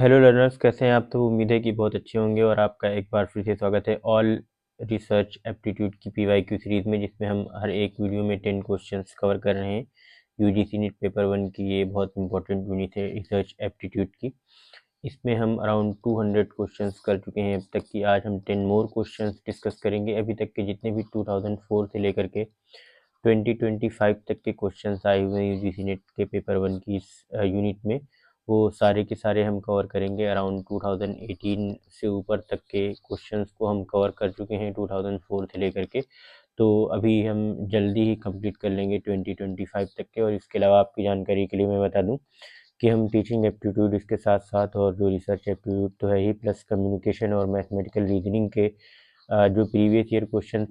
Hello learners, कैसे हैं आप? तो उम्मीद है कि बहुत अच्छे होंगे और आपका एक बार फिर से स्वागत है ऑल रिसर्च एप्टीट्यूड की पीवाईक्यू सीरीज़ में, जिसमें हम हर एक वीडियो में 10 क्वेश्चंस कवर कर रहे हैं। यूजीसी नीट पेपर 1 की ये बहुत इंपॉर्टेंट यूनिट है रिसर्च एप्टीट्यूड की। इसमें हम अराउंड 200 क्वेश्चंस कर चुके हैं अब तक की। आज हम 10 मोर क्वेश्चंस डिस्कस करेंगे। अभी तक के जितने भी 2004 से लेकर के 2025 तक के क्वेश्चंस आए हुए हैं यूजीसी नेट के पेपर 1 की इस यूनिट में, वो सारे के सारे हम कवर करेंगे। अराउंड 2018 से ऊपर तक के क्वेश्चंस को हम कवर कर चुके हैं 2004 से लेकर के। तो अभी हम जल्दी ही कंप्लीट कर लेंगे 2025 तक के। और इसके अलावा आपकी जानकारी के लिए मैं बता दूं कि हम टीचिंग एप्टीट्यूड इसके साथ साथ और जो रिसर्च एप्टीट्यूड तो है ही, प्लस कम्युनिकेशन और मैथमेटिकल रीजनिंग के जो प्रीवियस ईयर क्वेश्चन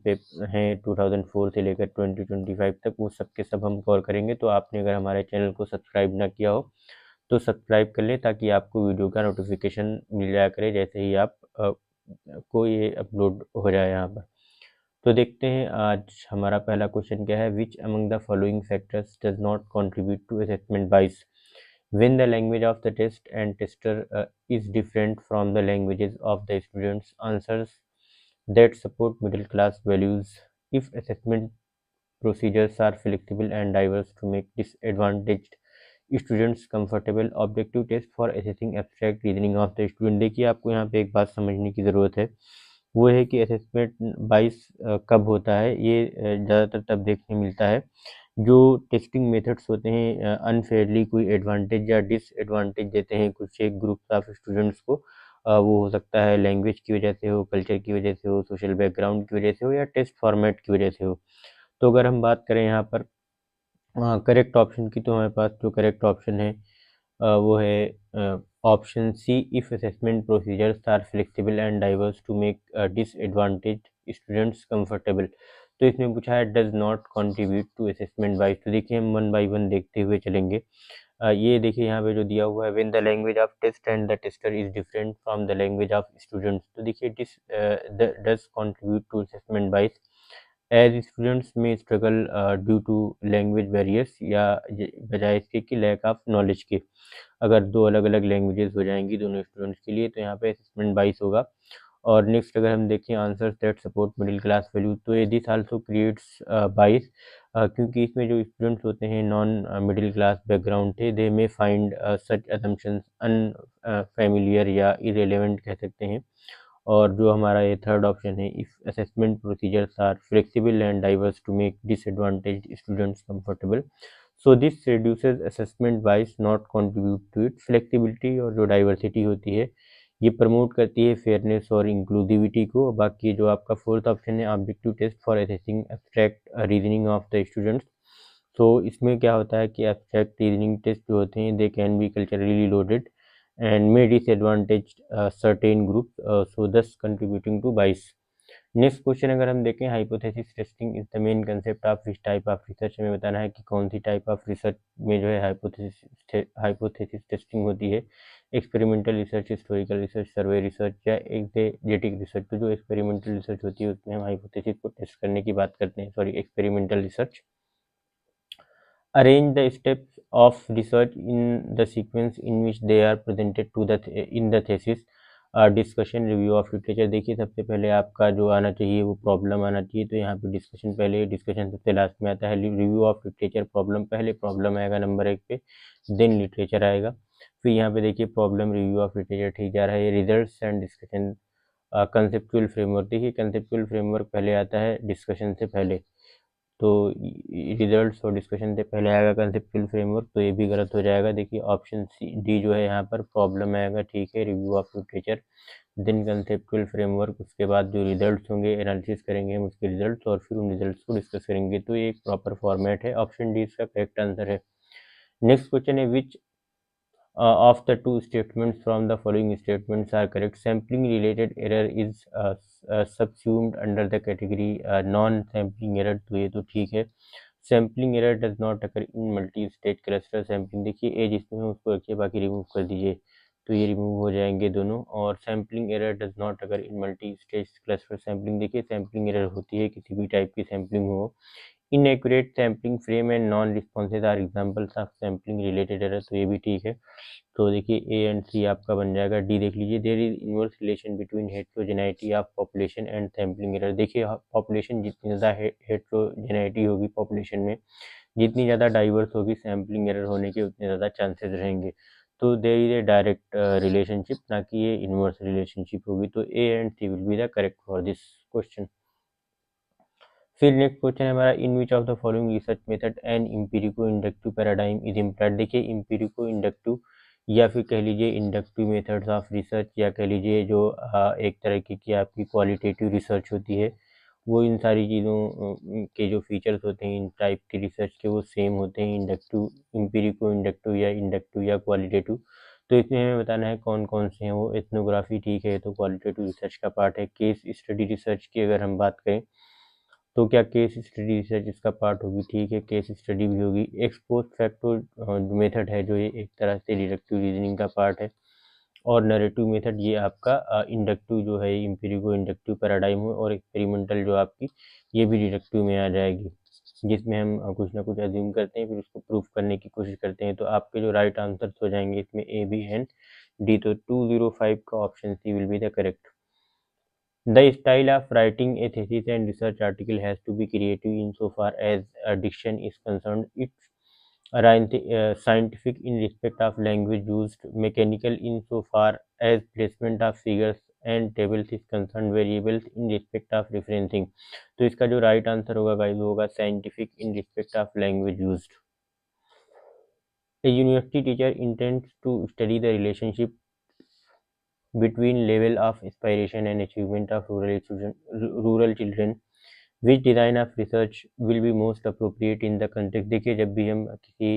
हैं 2004 से लेकर 2025 तक, वो सब के सब हम कवर करेंगे। तो आपने अगर हमारे चैनल को सब्सक्राइब ना किया हो तो सब्सक्राइब कर लें, ताकि आपको वीडियो का नोटिफिकेशन मिल जाया करे जैसे ही आप को ये अपलोड हो जाए यहाँ पर। तो देखते हैं आज हमारा पहला क्वेश्चन क्या है। Which among the following factors does not contribute to assessment bias when the language of the test and tester is different from the languages of the students? Answers that support middle class values. If assessment procedures are flexible and diverse to make disadvantaged students comfortable. Objective test for assessing abstract reasoning of the student. देखिए, आपको यहाँ पे एक बात समझने की ज़रूरत है, वो है कि असेसमेंट बाइस कब होता है। ये ज़्यादातर तब देखने मिलता है जो टेस्टिंग मेथड्स होते हैं अनफेयरली कोई एडवांटेज या डिसएडवांटेज देते हैं कुछ एक ग्रुप ऑफ स्टूडेंट्स को। वो हो सकता है लैंग्वेज की वजह से हो, कल्चर की वजह से हो, सोशल बैकग्राउंड की वजह से हो, या टेस्ट फॉर्मेट की वजह से हो। तो अगर हम बात करें यहाँ पर करेक्ट ऑप्शन की, तो हमारे पास जो करेक्ट ऑप्शन है वो है option C. If assessment procedures are flexible and diverse to make disadvantage students comfortable. तो इसमें पूछा है does not contribute to assessment bias. तो देखिए हम वन बाय वन देखते हुए चलेंगे। ये देखिए यहाँ पे जो दिया हुआ है, when the language of test and the tester is different from the language of students. तो देखिए this does contribute to assessment bias as students में struggle due to language barriers, या बजाय इसके कि लैक ऑफ नॉलेज के। अगर दो अलग अलग लैंग्वेजेस हो जाएंगी दोनों स्टूडेंट्स के लिए, तो यहाँ पे असेसमेंट बाइस होगा। और नेक्स्ट अगर हम देखें answer that support middle class value, तो ये दिस आल्सो क्रिएट्स बाइस, क्योंकि इसमें जो स्टूडेंट्स होते हैं नॉन मिडिल क्लास बैकग्राउंड थे, they may find such assumptions unfamiliar या इरेलीवेंट कह सकते हैं। और जो हमारा ये थर्ड ऑप्शन है, if assessment procedures are flexible and diverse to make disadvantage students comfortable, so this reduces assessment bias not contribute to it. Flexibility और जो डाइवर्सिटी होती है, ये प्रमोट करती है फेयरनेस और इंक्लूसिविटी को। बाकी जो आपका फोर्थ ऑप्शन है, objective test for assessing abstract reasoning of the students, तो इसमें क्या होता है कि एब्स्ट्रैक्ट रीजनिंग टेस्ट जो होते हैं, they can be culturally loaded and may disadvantage certain groups, so thus contributing to bias. Next question अगर हम देखें, hypothesis testing is the main concept of which type of research. हमें बताना है कि कौन सी टाइप ऑफ रिसर्च में जो है हाइपोथेसिस टेस्टिंग होती है। एक्सपेरिमेंटल रिसर्च, हिस्टोरिकल रिसर्च, सर्वे रिसर्च, या एग्जेजेटिक रिसर्च। तो जो एक्सपेरिमेंटल रिसर्च होती है उसमें हम हाइपोथेसिस को टेस्ट करने की बात करते हैं। Sorry, experimental research. Arrange the steps of research in the sequence in which they are presented to the in the thesis. Discussion review of literature. देखिए सबसे पहले आपका जो आना चाहिए वो प्रॉब्लम आना चाहिए, तो यहाँ पे डिस्कशन पहले, डिस्कशन सबसे लास्ट में आता है। रिव्यू ऑफ लिटरेचर, प्रॉब्लम पहले, प्रॉब्लम आएगा नंबर 1 पे, देन लिटरेचर आएगा। फिर यहाँ पे देखिए प्रॉब्लम, रिव्यू ऑफ लिटरेचर ठीक जा रहा है। Results and discussion, conceptual framework. देखिए कंसेप्चुअल फ्रेमवर्क पहले आता है डिस्कशन से पहले, तो रिजल्ट्स और डिस्कशन से पहले आएगा कंसेप्चुअल फ्रेमवर्क, तो ये भी गलत हो जाएगा। देखिए ऑप्शन सी डी जो है यहाँ पर प्रॉब्लम आएगा, ठीक है। Review of literature, then conceptual framework, उसके बाद जो रिजल्ट्स होंगे एनालिसिस करेंगे हम उसके रिजल्ट्स, और फिर उन रिजल्ट्स को डिस्कस करेंगे। तो ये एक प्रॉपर फॉर्मेट है। ऑप्शन डी इसका करेक्ट आंसर है। नेक्स्ट क्वेश्चन है, विच of the two statements from the following statements are correct? Sampling related error is subsumed under the category non-sampling error, तो ये तो ठीक है। Sampling error does not occur in multi stage cluster sampling. देखिए ए जिसमें है उसको रखिए, बाकी रिमूव कर दीजिए, तो ये रिमूव हो जाएंगे दोनों। और sampling error does not occur in multi stage cluster sampling. देखिए सैम्पलिंग एरर होती है किसी भी टाइप की सैम्पलिंग हो, inaccurate sampling frame and non responses are examples of sampling related error, तो ये भी ठीक है। तो देखिए ए एंड सी आपका बन जाएगा। डी देख लीजिए, there is inverse relation between heterogeneity of population and sampling error. देखिए पॉपुलेशन जितनी ज़्यादा हेट्रोजेनाइटी होगी पॉपुलेशन में, जितनी ज़्यादा डाइवर्स होगी सैम्पलिंग एरर होने के उतने ज़्यादा चांसेस रहेंगे। तो there is a direct relationship, ना कि ये इनवर्स रिलेशनशिप होगी। तो A and C will be the correct for this question. फिर नेक्स्ट क्वेश्चन है हमारा, in which of the following research method and empirico inductive paradigm is employed. देखिए empirico inductive या फिर कह लीजिए इंडक्टिव मेथड्स ऑफ रिसर्च, या कह लीजिए जो एक तरह की आपकी क्वालिटेटिव रिसर्च होती है, वो इन सारी चीज़ों के जो फीचर्स होते हैं इन टाइप की रिसर्च के वो सेम होते हैं, इंडक्टिव, इम्पीरिको इंडक्टिव या क्वालिटेटिव। तो इसमें हमें बताना है कौन कौन से हैं वो। एथनोग्राफी ठीक है, तो क्वालिटेटिव रिसर्च का पार्ट है। केस स्टडी रिसर्च की अगर हम बात करें तो क्या केस स्टडी रिसर्च इसका पार्ट होगी, ठीक है, केस स्टडी भी होगी। एक्सपोस्ट फैक्टर मेथड है जो ये एक तरह से डिडक्टिव रीजनिंग का पार्ट है। और नरेटिव मेथड ये आपका इंडक्टिव जो है, इम्पीरिको इंडक्टिव पैराडाइम हो, और एक्सपेरिमेंटल जो आपकी ये भी डिडक्टिव में आ जाएगी, जिसमें हम कुछ ना कुछ अज्यूम करते हैं फिर उसको प्रूफ करने की कोशिश करते हैं। तो आपके जो राइट आंसर हो जाएंगे इसमें ए, बी एंड डी। तो 205 का option C will be the correct. The style of writing a thesis and research article has to be creative insofar as diction is concerned. It's scientific in respect of language used, mechanical insofar as placement of figures and tables is concerned, variables in respect of referencing. तो इसका जो right answer होगा guys वो होगा scientific in respect of language used. A university teacher intends to study the relationship between level of aspiration and achievement of rural children. Which design of research will be most appropriate in the context। देखिए जब भी हम किसी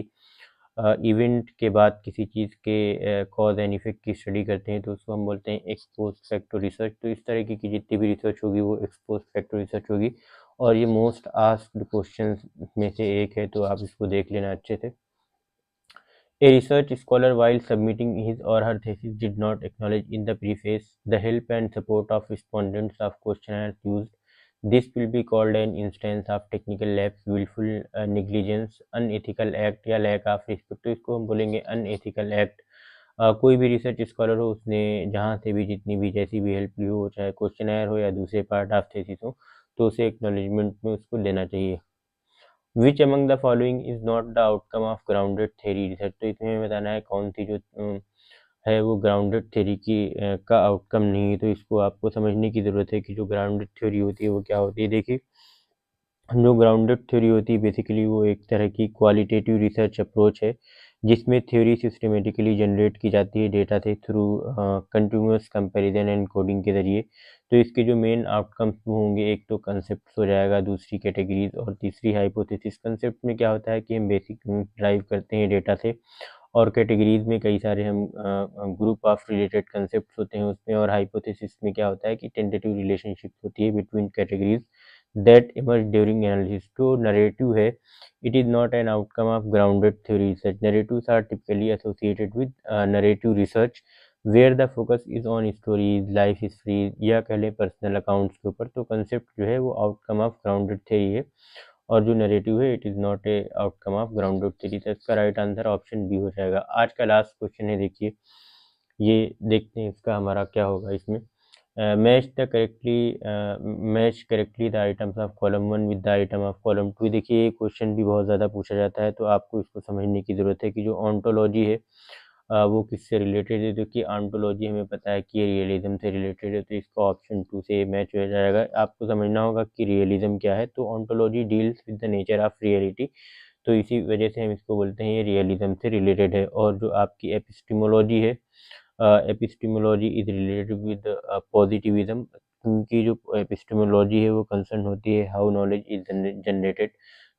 event के बाद किसी चीज़ के cause and effect की स्टडी करते हैं तो उसको हम बोलते हैं एक्सपोस्ट फैक्टर रिसर्च। तो इस तरह की जितनी भी रिसर्च होगी वो एक्सपोस्ट फैक्टर रिसर्च होगी, और ये मोस्ट आस्क्ड क्वेश्चंस में से एक है, तो आप इसको देख लेना अच्छे से। A research scholar, while submitting his or her thesis, did not acknowledge in the preface the help and support of respondents of questionnaires used. This will be called an instance of technical lapse, willful negligence, unethical act या lack of respect। तो इसको हम बोलेंगे unethical act। कोई भी research scholar हो, उसने जहाँ से भी जितनी भी जैसी भी हेल्प ली हो, चाहे क्वेश्चनर हो या दूसरे पार्ट ऑफ थेसिस हो, तो उसे एक्नॉलेजमेंट में उसको देना चाहिए। विच among the following is not the outcome of grounded theory research. तो इसमें बताना है कौन सी जो है वो ग्राउंडेड थ्योरी की का आउटकम नहीं है। तो इसको आपको समझने की ज़रूरत है कि जो ग्राउंडेड थ्योरी होती है वो क्या होती है। देखिए जो ग्राउंडेड थ्योरी होती है बेसिकली वो एक तरह की क्वालिटेटिव रिसर्च अप्रोच है, जिसमें थ्योरी सिस्टमेटिकली जनरेट की जाती है डेटा से through continuous comparison and coding के ज़रिए। तो इसके जो मेन आउटकम्स होंगे, एक तो कंसेप्ट हो जाएगा, दूसरी कैटेगरीज, और तीसरी हाइपोथेसिस। कंसेप्ट में क्या होता है कि हम बेसिक ड्राइव करते हैं डेटा से, और कैटेगरीज में कई सारे हम ग्रुप ऑफ रिलेटेड कंसेप्ट होते हैं उसमें, और हाइपोथेसिस में क्या होता है कि टेंटेटिव रिलेशनशिप होती है between categories that emerge during analysis. तो नरेटिव है, it is not an outcome of grounded theory research. Narratives are typically associated with narrative research where the focus is on stories, life history, या कह लें personal accounts के ऊपर। तो concept जो है वो आउटकम ऑफ ग्राउंडेड थ्योरी है, और जो नरेटिव है it is not a outcome of grounded theory. तो इसका राइट आंसर ऑप्शन बी हो जाएगा। आज का लास्ट क्वेश्चन है, देखिए ये देखते हैं इसका हमारा क्या होगा इसमें। Match correctly the items of column 1 with the item of column 2। देखिए ये क्वेश्चन भी बहुत ज़्यादा पूछा जाता है, तो आपको इसको समझने की ज़रूरत है कि जो ऑन्टोलॉजी है वो किससे रिलेटेड है। तो कि ऑन्टोलॉजी हमें पता है कि रियलिज्म से रिलेटेड है, तो इसका ऑप्शन 2 से मैच हो जाएगा। आपको समझना होगा कि रियलिज्म क्या है। तो ontology deals with the nature of reality, तो इसी वजह से हम इसको बोलते हैं ये रियलिज्म से रिलेटेड है। और जो आपकी एपिस्टिमोलॉजी है, एपिस्टिमोलॉजी इज रिलेटेड विद पॉजिटिविज्म, क्योंकि जो एपिस्टिमोलॉजी है वो कंसर्न होती है हाउ नॉलेज इज जनरेटेड।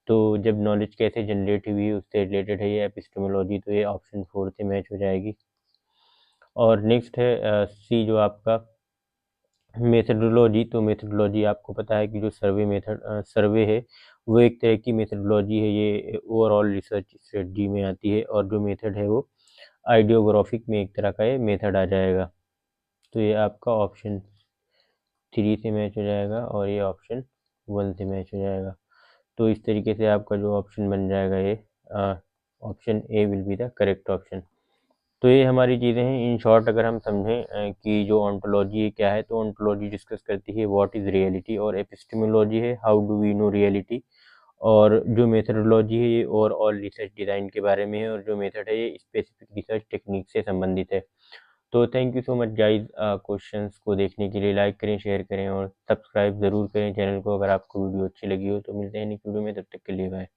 तो जब नॉलेज कैसे जनरेट हुई है उससे रिलेटेड है ये एपिस्टिमोलॉजी, तो ये ऑप्शन 4 से मैच हो जाएगी। और नेक्स्ट है सी जो आपका मेथडोलॉजी। तो मेथडोलॉजी आपको पता है कि जो सर्वे है वो एक तरह की मेथडोलॉजी है, ये ओवरऑल रिसर्च स्ट्रेटजी में आती है, और जो मेथड है वो आइडियोग्राफिक में एक तरह का ये मेथड आ जाएगा। तो ये आपका ऑप्शन 3 से मैच हो जाएगा, और ये ऑप्शन 1 से मैच हो जाएगा। तो इस तरीके से आपका जो ऑप्शन बन जाएगा ये option A will be the correct option. तो ये हमारी चीज़ें हैं। इन शॉर्ट अगर हम समझें कि जो ऑन्टोलॉजी क्या है, तो ऑन्टोलॉजी डिस्कस करती है व्हाट इज़ रियलिटी, और एपिस्टेमोलॉजी है how do we know reality, और जो मेथडोलॉजी है ये ओवरऑल रिसर्च डिज़ाइन के बारे में है, और जो मेथड है ये स्पेसिफिक रिसर्च टेक्निक से संबंधित है। तो thank you so much guys, questions को देखने के लिए लाइक करें, शेयर करें और सब्सक्राइब ज़रूर करें चैनल को अगर आपको वीडियो अच्छी लगी हो। तो मिलते हैं नेक्स्ट वीडियो में, तब तक के लिए बाय।